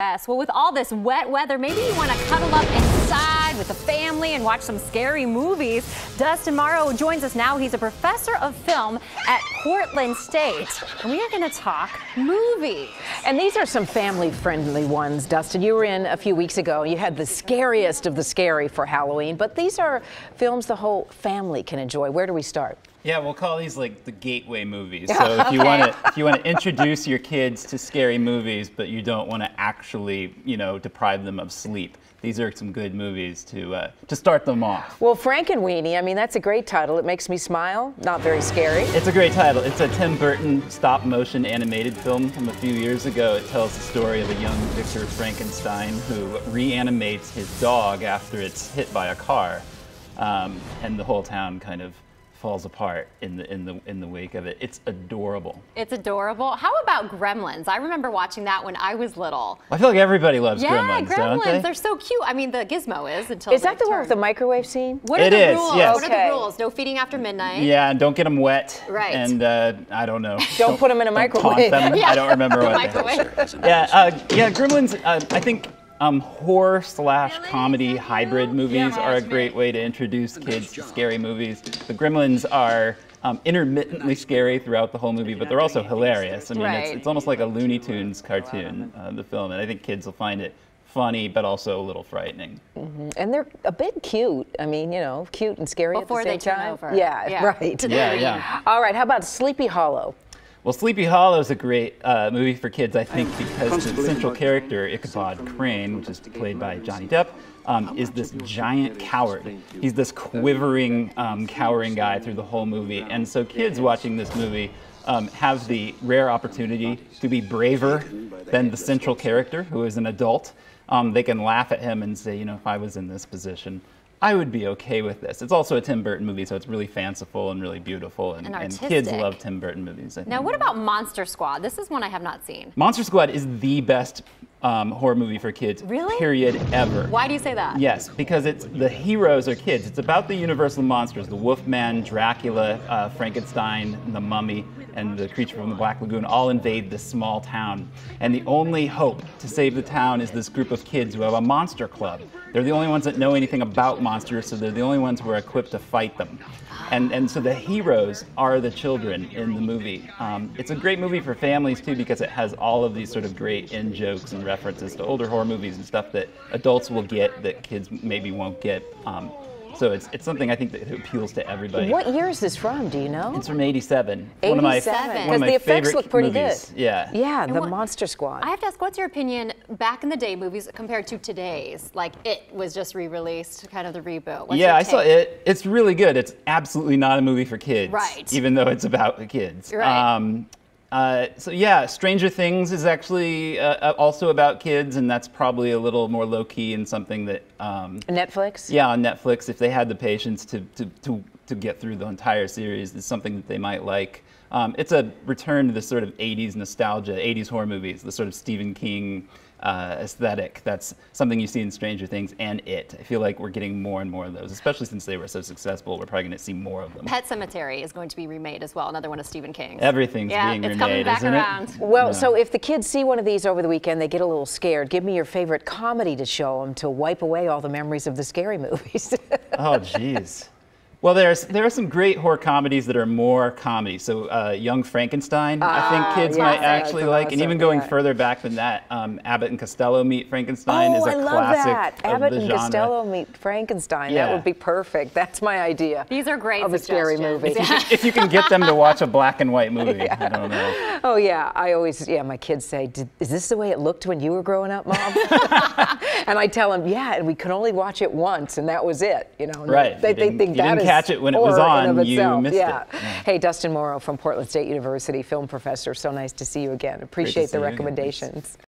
Yes, well, with all this wet weather, maybe you want to cuddle up inside with the family and watch some scary movies. Dustin Morrow joins us now. He's a professor of film at Portland State, and we are going to talk movies. And these are some family-friendly ones, Dustin. You were in a few weeks ago. You had the scariest of the scary for Halloween, but these are films the whole family can enjoy. Where do we start? Yeah, we'll call these like the gateway movies. So if you want to introduce your kids to scary movies, but you don't want to actually, deprive them of sleep, these are some good movies to start them off. Well, Frankenweenie, I mean, that's a great title. It makes me smile. Not very scary. It's a great title. It's a Tim Burton stop-motion animated film from a few years ago. It tells the story of a young Victor Frankenstein who reanimates his dog after it's hit by a car, and the whole town kind of falls apart in the wake of it. It's adorable. It's adorable. How about Gremlins? I remember watching that when I was little. I feel like everybody loves Gremlins, don't they? They're so cute. I mean, the gizmo is that the one with the microwave scene? What are the rules? Yes. What are the rules? No feeding after midnight. Yeah, and don't get them wet. Right. And I don't know. Don't put them in a microwave. Taunt them. Yeah. I don't remember what Microwave. Yeah, Gremlins. I think horror/comedy hybrid movies are a great way to introduce kids to scary movies. The Gremlins are intermittently scary throughout the whole movie, but they're also hilarious. I mean, it's almost like a Looney Tunes cartoon, the film, and I think kids will find it funny, but also a little frightening. Mm-hmm. And they're a bit cute. I mean, cute and scary Before at the same time. Over. Yeah, right. Yeah. All right, how about Sleepy Hollow? Well, Sleepy Hollow is a great movie for kids, I think, because the central character, Ichabod Crane, which is played by Johnny Depp, is this giant coward. He's this quivering, cowering guy through the whole movie. And so kids watching this movie have the rare opportunity to be braver than the central character, who is an adult. They can laugh at him and say, if I was in this position, I would be okay with this. It's also a Tim Burton movie, so it's really fanciful and really beautiful, and kids love Tim Burton movies, I think. Now, what about Monster Squad? This is one I have not seen. Monster Squad is the best horror movie for kids, period, ever. Why do you say that? Yes, because the heroes are kids. It's about the universal monsters, the Wolfman, Dracula, Frankenstein, the Mummy, and the creature from the Black Lagoon all invade this small town. And the only hope to save the town is this group of kids who have a monster club. They're the only ones that know anything about monsters, so they're the only ones who are equipped to fight them. And so the heroes are the children in the movie. It's a great movie for families, too, because it has all of these sort of great in-jokes and references to older horror movies and stuff that adults will get that kids maybe won't get. So it's something I think that appeals to everybody. What year is this from? Do you know? It's from '87. 87. One of my Because the effects look pretty movies. good. Yeah. Yeah, the Monster Squad. I have to ask, what's your opinion back in the day movies compared to today's? Like It was just re-released, kind of the reboot. What's I saw It. It's really good. It's absolutely not a movie for kids. Right. Even though it's about the kids. Right. So yeah, Stranger Things is actually also about kids, and that's probably a little more low-key and something that Netflix? Yeah, on Netflix, if they had the patience to get through the entire series, is something that they might like. It's a return to the sort of 80s nostalgia, 80s horror movies, the sort of Stephen King aesthetic. That's something you see in Stranger Things and It. I feel like we're getting more and more of those, especially since they were so successful. We're probably going to see more of them. Pet Sematary is going to be remade as well, another one of Stephen King's. Everything's being remade, it's coming back isn't around. it? Well, so if the kids see one of these over the weekend, they get a little scared. Give me your favorite comedy to show them to wipe away all the memories of the scary movies. Oh, geez. Well, there are some great horror comedies that are more comedy. So Young Frankenstein, I think kids might actually like. And even going further back than that, Abbott and Costello Meet Frankenstein is a classic of the genre. I love that. Abbott and Costello Meet Frankenstein. Yeah. That would be perfect. That's my idea. These are great of a scary movie. If you can get them to watch a black and white movie, I don't know. Oh yeah, my kids say, is this the way it looked when you were growing up, Mom? And I tell them, yeah, and we could only watch it once, and that was it. Right. They think that is catch it when it was on, you missed it. Yeah. Hey, Dustin Morrow from Portland State University, film professor. So nice to see you again. Appreciate the recommendations.